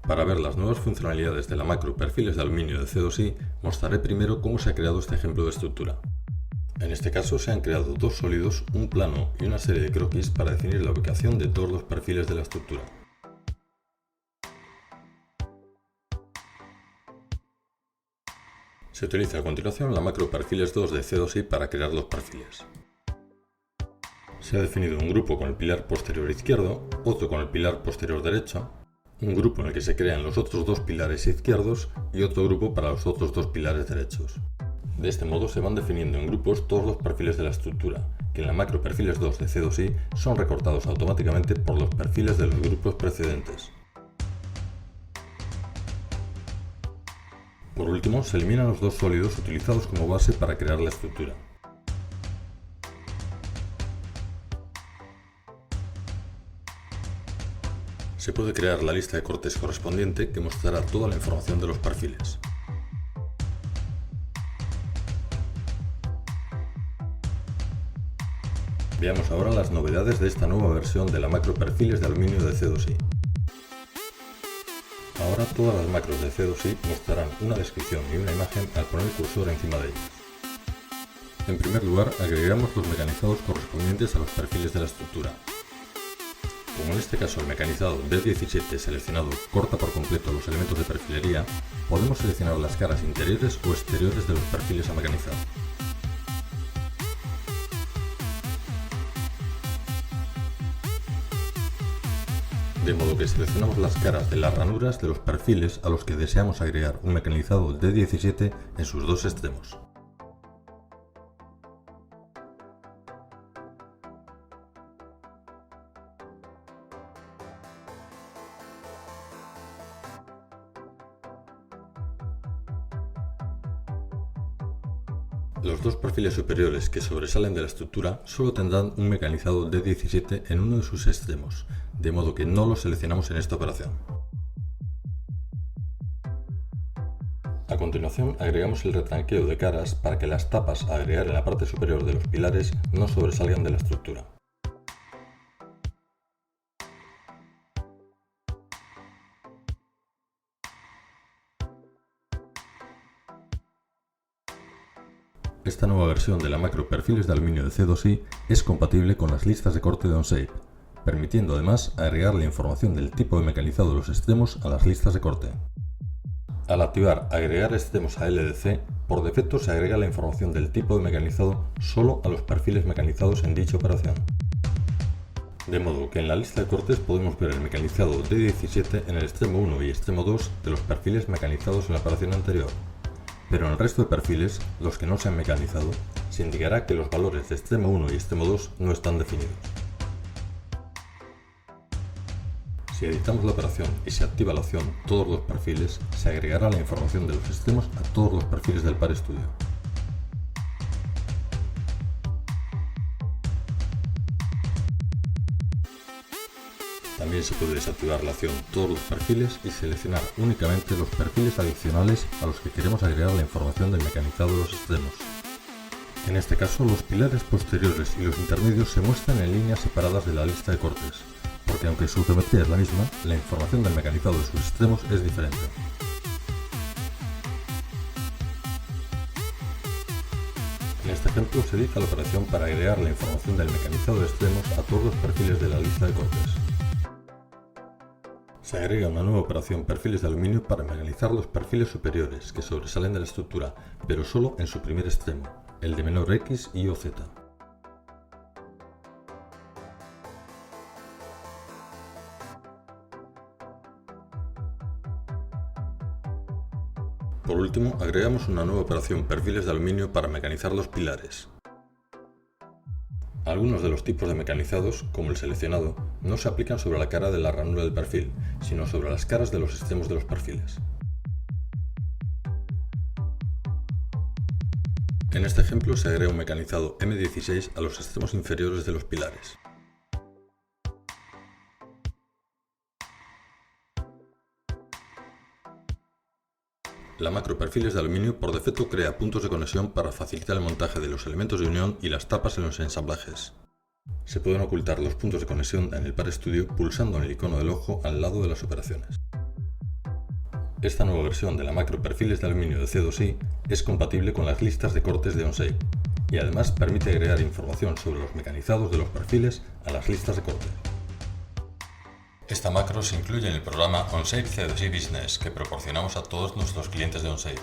Para ver las nuevas funcionalidades de la macro Perfiles de aluminio de C2I, mostraré primero cómo se ha creado este ejemplo de estructura. En este caso se han creado dos sólidos, un plano y una serie de croquis para definir la ubicación de todos los perfiles de la estructura. Se utiliza a continuación la macro Perfiles 2 de C2I para crear los perfiles. Se ha definido un grupo con el pilar posterior izquierdo, otro con el pilar posterior derecho, un grupo en el que se crean los otros dos pilares izquierdos y otro grupo para los otros dos pilares derechos. De este modo se van definiendo en grupos todos los perfiles de la estructura, que en la macro Perfiles 2 de C2I son recortados automáticamente por los perfiles de los grupos precedentes. Por último, se eliminan los dos sólidos utilizados como base para crear la estructura. Se puede crear la lista de cortes correspondiente que mostrará toda la información de los perfiles. Veamos ahora las novedades de esta nueva versión de la macro Perfiles de aluminio de C2I. Ahora todas las macros de C2I mostrarán una descripción y una imagen al poner el cursor encima de ellas. En primer lugar, agregamos los mecanizados correspondientes a los perfiles de la estructura. Como en este caso el mecanizado D17 seleccionado corta por completo los elementos de perfilería, podemos seleccionar las caras interiores o exteriores de los perfiles a mecanizar. De modo que seleccionamos las caras de las ranuras de los perfiles a los que deseamos agregar un mecanizado D17 en sus dos extremos. Los dos perfiles superiores que sobresalen de la estructura solo tendrán un mecanizado D17 en uno de sus extremos, de modo que no los seleccionamos en esta operación. A continuación agregamos el retranqueo de caras para que las tapas a agregar en la parte superior de los pilares no sobresalgan de la estructura. Esta nueva versión de la macro Perfiles de aluminio de C2I es compatible con las listas de corte de OnShape, permitiendo además agregar la información del tipo de mecanizado de los extremos a las listas de corte. Al activar Agregar extremos a LDC, por defecto se agrega la información del tipo de mecanizado solo a los perfiles mecanizados en dicha operación. De modo que en la lista de cortes podemos ver el mecanizado D17 en el extremo 1 y extremo 2 de los perfiles mecanizados en la operación anterior. Pero en el resto de perfiles, los que no se han mecanizado, se indicará que los valores de extremo 1 y extremo 2 no están definidos. Si editamos la operación y se activa la opción Todos los perfiles, se agregará la información de los extremos a todos los perfiles del par estudio. También se puede desactivar la opción Todos los perfiles y seleccionar únicamente los perfiles adicionales a los que queremos agregar la información del mecanizado de los extremos. En este caso, los pilares posteriores y los intermedios se muestran en líneas separadas de la lista de cortes, porque aunque su geometría es la misma, la información del mecanizado de sus extremos es diferente. En este ejemplo se edita la operación para agregar la información del mecanizado de extremos a todos los perfiles de la lista de cortes. Se agrega una nueva operación Perfiles de aluminio para mecanizar los perfiles superiores que sobresalen de la estructura, pero solo en su primer extremo, el de menor X, Y o Z. Por último, agregamos una nueva operación Perfiles de aluminio para mecanizar los pilares. Algunos de los tipos de mecanizados, como el seleccionado, no se aplican sobre la cara de la ranura del perfil, sino sobre las caras de los extremos de los perfiles. En este ejemplo se agrega un mecanizado M16 a los extremos inferiores de los pilares. La macro Perfiles de aluminio por defecto crea puntos de conexión para facilitar el montaje de los elementos de unión y las tapas en los ensamblajes. Se pueden ocultar los puntos de conexión en el par estudio pulsando en el icono del ojo al lado de las operaciones. Esta nueva versión de la macro Perfiles de aluminio de C2I es compatible con las listas de cortes de OnShape y además permite agregar información sobre los mecanizados de los perfiles a las listas de corte. Esta macro se incluye en el programa OnShape C2I Business que proporcionamos a todos nuestros clientes de OnShape.